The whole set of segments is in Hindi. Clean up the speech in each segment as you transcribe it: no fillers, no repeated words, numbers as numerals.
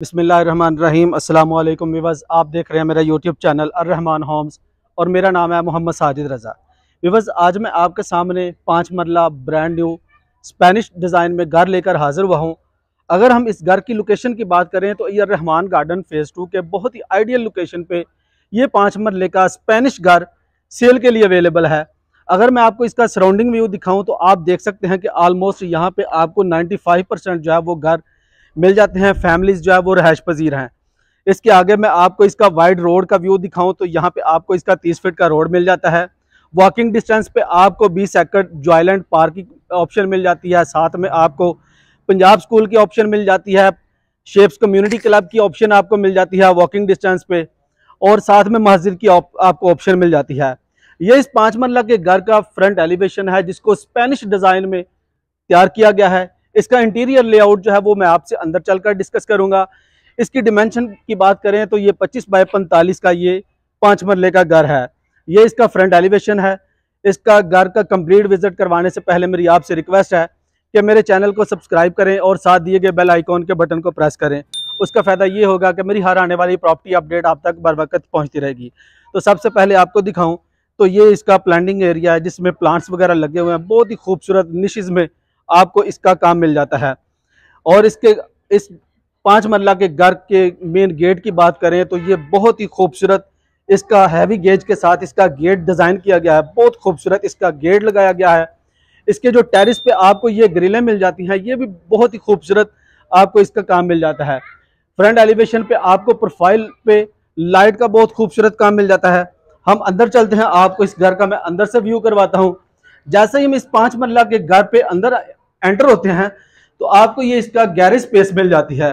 बिस्मिल्लाहिर्रहमानिर्रहीम। अस्सलाम वालेकुम व्यूअर्स, आप देख रहे हैं मेरा यूट्यूब चैनल अर्रहमान होम्स और मेरा नाम है मोहम्मद साजिद रज़ा। व्यूअर्स, आज मैं आपके सामने 5 मरला ब्रांड न्यू स्पेनिश डिज़ाइन में घर लेकर हाजिर हुआ हूँ। अगर हम इस घर की लोकेशन की बात करें तो ये रहमान गार्डन फेज़ 2 के बहुत ही आइडियल लोकेशन पे ये 5 मरले का स्पेनिश घर सेल के लिए अवेलेबल है। अगर मैं आपको इसका सराउंडिंग व्यू दिखाऊं तो आप देख सकते हैं कि ऑलमोस्ट यहाँ पे आपको 95% जो है वो घर मिल जाते हैं। फैमिलीज जो है वो रहायश पजीर हैं। इसके आगे मैं आपको इसका वाइड रोड का व्यू दिखाऊं तो यहाँ पे आपको इसका 30 फीट का रोड मिल जाता है। वॉकिंग डिस्टेंस पे आपको 20 एकड़ जॉयलैंड पार्क की ऑप्शन मिल जाती है। साथ में आपको पंजाब स्कूल की ऑप्शन मिल जाती है। शेप्स कम्युनिटी क्लब की ऑप्शन आपको मिल जाती है वॉकिंग डिस्टेंस पे, और साथ में मस्जिद की आपको ऑप्शन मिल जाती है। ये इस 5 मरला के घर का फ्रंट एलिवेशन है जिसको स्पेनिश डिज़ाइन में तैयार किया गया है। इसका इंटीरियर लेआउट जो है वो मैं आपसे अंदर चलकर डिस्कस करूंगा। इसकी डिमेंशन की बात करें तो ये 25 बाय 45 का ये 5 मरले का घर है। ये इसका फ्रंट एलिवेशन है। इसका घर का कंप्लीट विजिट करवाने से पहले मेरी आपसे रिक्वेस्ट है कि मेरे चैनल को सब्सक्राइब करें और साथ दिए गए बेल आइकॉन के बटन को प्रेस करें। उसका फ़ायदा ये होगा कि मेरी हर आने वाली प्रॉपर्टी अपडेट आप तक बर वक्त पहुँचती रहेगी। तो सबसे पहले आपको दिखाऊँ तो ये इसका प्लांटिंग एरिया है जिसमें प्लांट्स वगैरह लगे हुए हैं। बहुत ही खूबसूरत निशिज़ में आपको इसका काम मिल जाता है। और इसके इस 5 मरला के घर के मेन गेट की बात करें तो ये बहुत ही खूबसूरत इसका हैवी गेज के साथ इसका गेट डिज़ाइन किया गया है। बहुत खूबसूरत इसका गेट लगाया गया है। इसके जो टेरिस पे आपको ये ग्रिलें मिल जाती हैं, ये भी बहुत ही खूबसूरत आपको इसका काम मिल जाता है। फ्रंट एलिवेशन पे आपको प्रोफाइल पे लाइट का बहुत खूबसूरत काम मिल जाता है। हम अंदर चलते हैं, आपको इस घर का मैं अंदर से व्यू करवाता हूँ। जैसे ही हम इस 5 मरला के घर पे अंदर एंटर होते हैं तो आपको ये इसका गैरेज स्पेस मिल जाती है।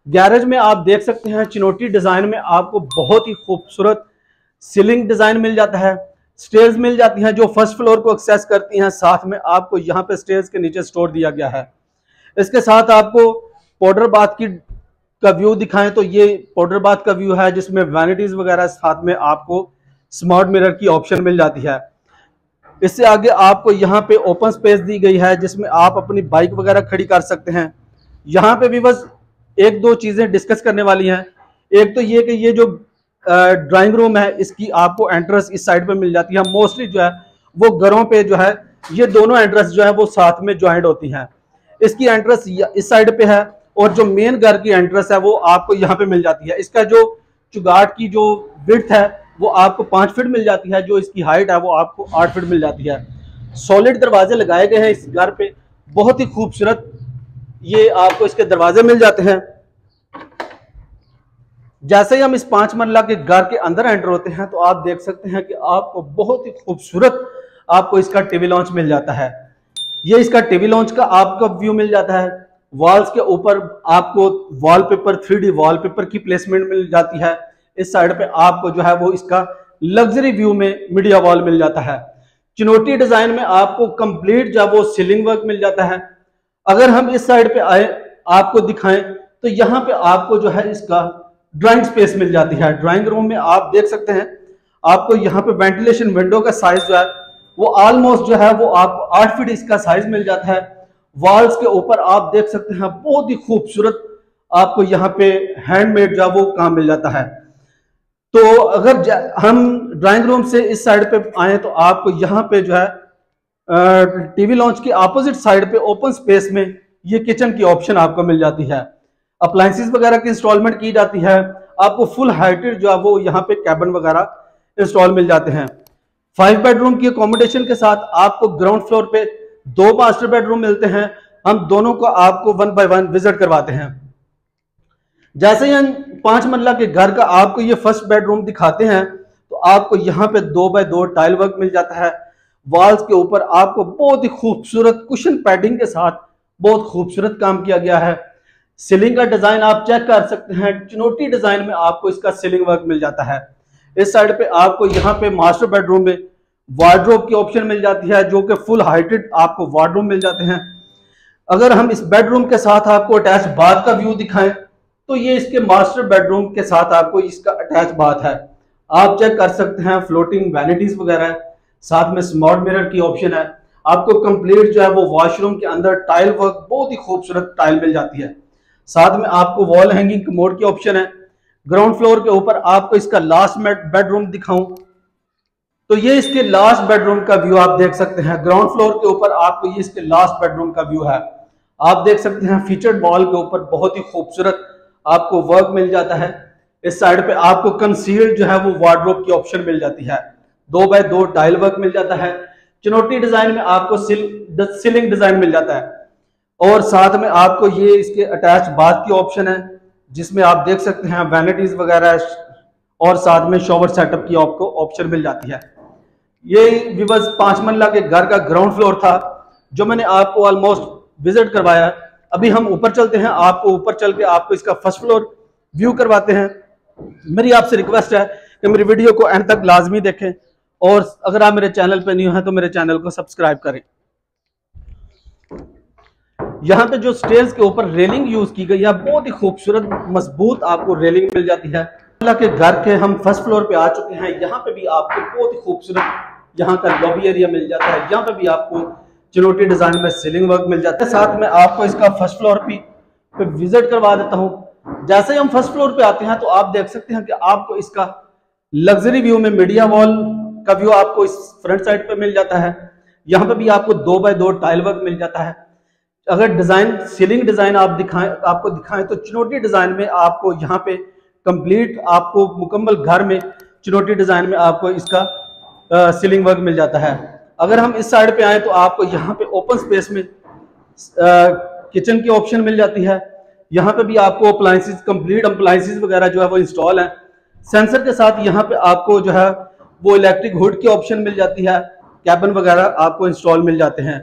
गैरेज में आप देख सकते हैं चिनोटी डिज़ाइन में आपको बहुत ही खूबसूरत सीलिंग डिज़ाइन मिल जाता है। स्टेयर्स मिल जाती हैं जो फर्स्ट फ्लोर को एक्सेस करती हैं। साथ में आपको यहाँ पे स्टेयर्स के नीचे स्टोर दिया गया है। इसके साथ आपको पाउडर बाथ का व्यू दिखाएं तो ये पाउडर बाथ का व्यू है जिसमें वैनिटीज वगैरह, साथ में आपको स्मार्ट मिरर की ऑप्शन मिल जाती है। इससे आगे आपको यहाँ पे ओपन स्पेस दी गई है जिसमें आप अपनी बाइक वगैरह खड़ी कर सकते हैं। यहाँ पे भी बस एक दो चीज़ें डिस्कस करने वाली हैं। एक तो ये कि ये जो ड्राइंग रूम है इसकी आपको एंट्रेंस इस साइड पे मिल जाती है। मोस्टली जो है वो घरों पे जो है ये दोनों एंट्रेंस जो है वो साथ में ज्वाइंट होती हैं। इसकी एंट्रेंस इस साइड पे है और जो मेन घर की एंट्रेंस है वो आपको यहाँ पे मिल जाती है। इसका जो चुगाट की जो विड्थ है वो आपको 5 फीट मिल जाती है। जो इसकी हाइट है वो आपको 8 फीट मिल जाती है। सॉलिड दरवाजे लगाए गए हैं इस घर पे, बहुत ही खूबसूरत ये आपको इसके दरवाजे मिल जाते हैं। जैसे ही हम इस 5 मरला के घर के अंदर एंटर होते हैं तो आप देख सकते हैं कि आपको बहुत ही खूबसूरत आपको इसका टीवी लॉन्च मिल जाता है। ये इसका टीवी लॉन्च का आपका व्यू मिल जाता है। वॉल्स के ऊपर आपको वॉलपेपर 3D वॉलपेपर की प्लेसमेंट मिल जाती है। इस साइड पे आपको जो है वो इसका लग्जरी व्यू में मीडिया वॉल मिल जाता है। चिनोटी डिजाइन में आपको कंप्लीट जो वो सीलिंग वर्क मिल जाता है। अगर हम इस साइड पे आए आपको दिखाएं तो यहाँ पे आपको जो है इसका ड्राइंग स्पेस मिल जाती है। ड्राइंग रूम में आप देख सकते हैं आपको यहाँ पे वेंटिलेशन विंडो का साइज जो है वो ऑलमोस्ट जो है वो आपको 8 फीट इसका साइज मिल जाता है। वॉल्स के ऊपर आप देख सकते हैं बहुत ही खूबसूरत आपको यहाँ पे हैंडमेड जो वो काम मिल जाता है। तो अगर हम ड्राइंग रूम से इस साइड पे आए तो आपको यहाँ पे जो है टीवी लॉन्च की अपोजिट साइड पे ओपन स्पेस में ये किचन की ऑप्शन आपको मिल जाती है। अप्लायंसेस वगैरह की इंस्टॉलमेंट की जाती है। आपको फुल हाइटेड जो है वो यहाँ पे कैबिन वगैरह इंस्टॉल मिल जाते हैं। 5 बेडरूम की अकोमोडेशन के साथ आपको ग्राउंड फ्लोर पे 2 मास्टर बेडरूम मिलते हैं। हम दोनों को आपको 1 बाय 1 विजिट करवाते हैं। जैसे ही हम 5 मरला के घर का आपको ये फर्स्ट बेडरूम दिखाते हैं तो आपको यहाँ पे 2 बाय 2 टाइल वर्क मिल जाता है। वॉल्स के ऊपर आपको बहुत ही खूबसूरत कुशन पैडिंग के साथ बहुत खूबसूरत काम किया गया है। सीलिंग का डिजाइन आप चेक कर सकते हैं। चिनोटी डिजाइन में आपको इसका सीलिंग वर्क मिल जाता है। इस साइड पे आपको यहाँ पे मास्टर बेडरूम में वार्डरोब की ऑप्शन मिल जाती है जो कि फुल हाइटेड आपको वार्डरोब मिल जाते हैं। अगर हम इस बेडरूम के साथ आपको अटैच बाथ का व्यू दिखाएं तो ये इसके मास्टर बेडरूम के साथ आपको इसका अटैच बाथ है। आप चेक कर सकते हैं फ्लोटिंग वैनिटीज वगैरह, साथ में स्मार्ट मिरर की ऑप्शन है। आपको कंप्लीट जो है वो वॉशरूम के अंदर टाइल वर्क बहुत ही खूबसूरत टाइल मिल जाती है। साथ में आपको वॉल हैंगिंग कमोड की ऑप्शन है। ग्राउंड फ्लोर के ऊपर आपको इसका लास्ट बेडरूम दिखाऊं तो ये इसके लास्ट बेडरूम का व्यू आप देख सकते हैं। ग्राउंड फ्लोर के ऊपर आपको ये इसके लास्ट बेडरूम का व्यू है। आप देख सकते हैं फीचर्ड वॉल के ऊपर बहुत ही खूबसूरत आपको वर्क मिल जाता है। इस साइड पे आपको कंसील्ड जो है वो वार्डरोब की ऑप्शन मिल जाती है। 2x2 टाइल वर्क मिल जाता है। चिनोटी डिजाइन में आपको सीलिंग डिजाइन मिल जाता है और साथ में आपको ये इसके अटैच बाथ की ऑप्शन है जिसमें आप देख सकते हैं वैनिटीज वगैरह और साथ में शॉवर सेटअप की आपको ऑप्शन मिल जाती है। ये विवज 5 मंजिला के घर का ग्राउंड फ्लोर था जो मैंने आपको ऑलमोस्ट विजिट करवाया। अभी हम ऊपर चलते हैं, आपको ऊपर चल के आपको इसका फर्स्ट फ्लोर व्यू करवाते हैं। मेरी आपसे रिक्वेस्ट है कि मेरी वीडियो को एंड तक लाजमी देखें और अगर आप मेरे चैनल पर न्यू हैं तो मेरे चैनल को सब्सक्राइब करें। यहाँ पे जो स्टेयर्स के ऊपर रेलिंग यूज की गई है बहुत ही खूबसूरत मजबूत आपको रेलिंग मिल जाती है। के घर के हम फर्स्ट फ्लोर पे आ चुके हैं। यहाँ पे भी आपको बहुत ही खूबसूरत यहाँ का लॉबी एरिया मिल जाता है। यहाँ पे भी आपको चिनोटी डिजाइन में सीलिंग वर्क मिल जाता है। साथ में आपको इसका फर्स्ट फ्लोर पे विजिट करवा देता हूँ। जैसे ही हम फर्स्ट फ्लोर पे आते हैं तो आप देख सकते हैं कि आपको इसका लग्जरी व्यू में मीडिया वॉल का व्यू आपको इस फ्रंट साइड पे मिल जाता है। यहाँ पे भी आपको 2x2 टाइल वर्क मिल जाता है। अगर डिजाइन सीलिंग डिजाइन आपको दिखाएं तो चिनोटी डिजाइन में आपको यहाँ पे कंप्लीट आपको मुकम्मल घर में चिनोटी डिजाइन में आपको इसका सीलिंग वर्क मिल जाता है। अगर हम इस साइड पे आए तो आपको यहाँ पे ओपन स्पेस में किचन की ऑप्शन मिल जाती है। यहाँ पे भी आपको अप्लायंसेस कंप्लीट अप्लायंसेस वगैरह जो है वो इंस्टॉल है। सेंसर के साथ यहाँ पे आपको जो है वो इलेक्ट्रिक हुड की ऑप्शन मिल जाती है। कैबिन वगैरह आपको इंस्टॉल मिल जाते हैं।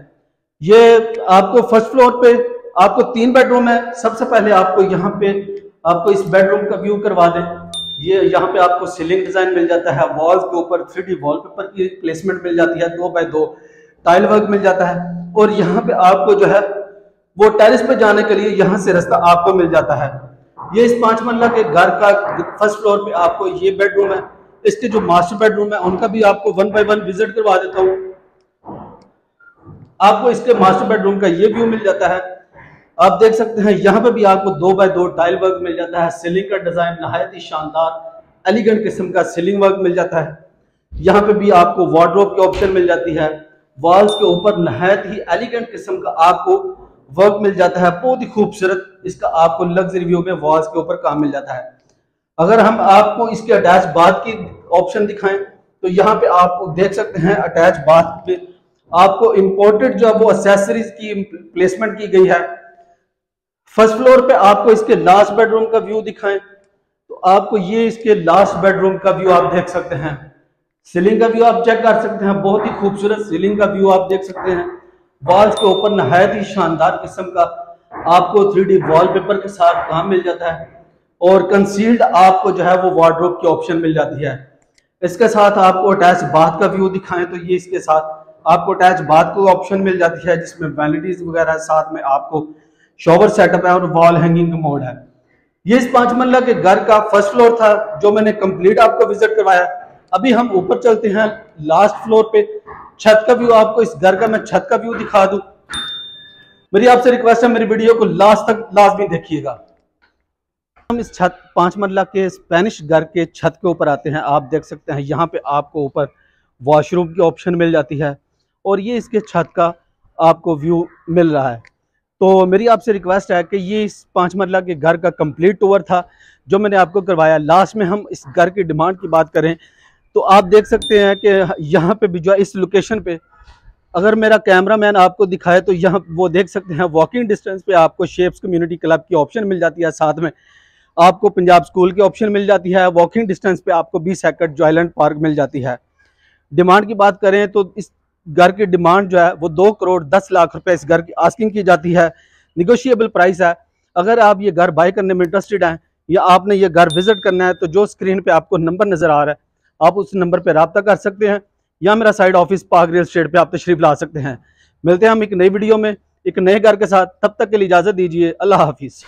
ये आपको फर्स्ट फ्लोर पे आपको 3 बेडरूम है। सबसे पहले आपको यहाँ पे आपको इस बेडरूम का व्यू करवा दें। ये यहाँ पे आपको सीलिंग डिजाइन मिल जाता है। वॉल्स के ऊपर 3D वॉलपेपर की प्लेसमेंट मिल जाती है। 2x2 टाइल वर्क मिल जाता है और यहाँ पे आपको जो है वो टेरेस पे जाने के लिए यहाँ से रास्ता आपको मिल जाता है। ये इस 5 मंजिला के घर का फर्स्ट फ्लोर पे आपको ये बेडरूम है। इसके जो मास्टर बेडरूम है उनका भी आपको 1 by 1 विजिट करवा देता हूँ। आपको इसके मास्टर बेडरूम का ये व्यू मिल जाता है। आप देख सकते हैं यहाँ पे भी आपको 2x2 टाइल वर्क मिल जाता है। सीलिंग का डिजाइन नहायत ही शानदार एलिगेंट किस्म का सीलिंग वर्क मिल जाता है। यहाँ पे भी आपको वार्डरोब की ऑप्शन मिल जाती है। वॉल्स के ऊपर नहायत ही एलिगेंट किस्म का आपको वर्क मिल जाता है। बहुत ही खूबसूरत इसका आपको लग्जरी व्यू में वॉल्स के ऊपर काम मिल जाता है। अगर हम आपको इसके अटैच बाथ की ऑप्शन दिखाएं तो यहाँ पे आपको देख सकते हैं अटैच बाथ पे आपको इंपोर्टेड जो वो एक्सेसरीज की प्लेसमेंट की गई है। फर्स्ट फ्लोर पे आपको इसके लास्ट बेडरूम का व्यू दिखाएं तो आपको ये इसके लास्ट बेडरूम का व्यू आप देख सकते हैं। सीलिंग का व्यू आप चेक कर सकते हैं। बहुत ही खूबसूरत सीलिंग का व्यू आप देख सकते हैं। वॉल्स के ऊपर नहायत ही शानदार किस्म का आपको 3D वॉलपेपर के साथ काम मिल जाता है और कंसील्ड आपको जो है वो वार्डरोब की ऑप्शन मिल जाती है। इसके साथ आपको अटैच बाथ का व्यू दिखाएं तो ये इसके साथ आपको अटैच बाथ को ऑप्शन मिल जाती है जिसमें वैनिटीज वगैरह साथ में आपको शॉवर सेटअप है और वॉल हैंगिंग मोड है। ये इस 5 मंजिला के घर का फर्स्ट फ्लोर था जो मैंने कंप्लीट आपको विजिट करवाया। अभी हम ऊपर चलते हैं लास्ट फ्लोर पे। छत का व्यू आपको इस घर का मैं छत का व्यू दिखा दूं। मेरी आपसे रिक्वेस्ट है मेरी वीडियो को लास्ट तक लाजमी देखिएगा। हम इस छत 5 मंजिला के स्पेनिश घर के छत के ऊपर आते हैं। आप देख सकते हैं यहाँ पे आपको ऊपर वॉशरूम की ऑप्शन मिल जाती है और ये इसके छत का आपको व्यू मिल रहा है। तो मेरी आपसे रिक्वेस्ट है कि ये इस 5 मंजिला के घर का कंप्लीट टूर था जो मैंने आपको करवाया। लास्ट में हम इस घर की डिमांड की बात करें तो आप देख सकते हैं कि यहाँ पे भी जो इस लोकेशन पे अगर मेरा कैमरामैन आपको दिखाए तो यहाँ वो देख सकते हैं वॉकिंग डिस्टेंस पे आपको शेप्स कम्युनिटी क्लब की ऑप्शन मिल जाती है। साथ में आपको पंजाब स्कूल की ऑप्शन मिल जाती है। वॉकिंग डिस्टेंस पे आपको 20 एकड़ जॉयलैंड पार्क मिल जाती है। डिमांड की बात करें तो इस घर की डिमांड जो है वो 2 करोड़ 10 लाख रुपए इस घर की आस्किंग की जाती है। निगोशिएबल प्राइस है। अगर आप ये घर बाय करने में इंटरेस्टेड हैं या आपने ये घर विजिट करना है तो जो स्क्रीन पे आपको नंबर नजर आ रहा है आप उस नंबर पे रब्ता कर सकते हैं या मेरा side office park real estate पे आप तशरीफ ला सकते हैं। मिलते हैं हम एक नई वीडियो में एक नए घर के साथ। तब तक के लिए इजाजत दीजिए। अल्लाह हाफिज।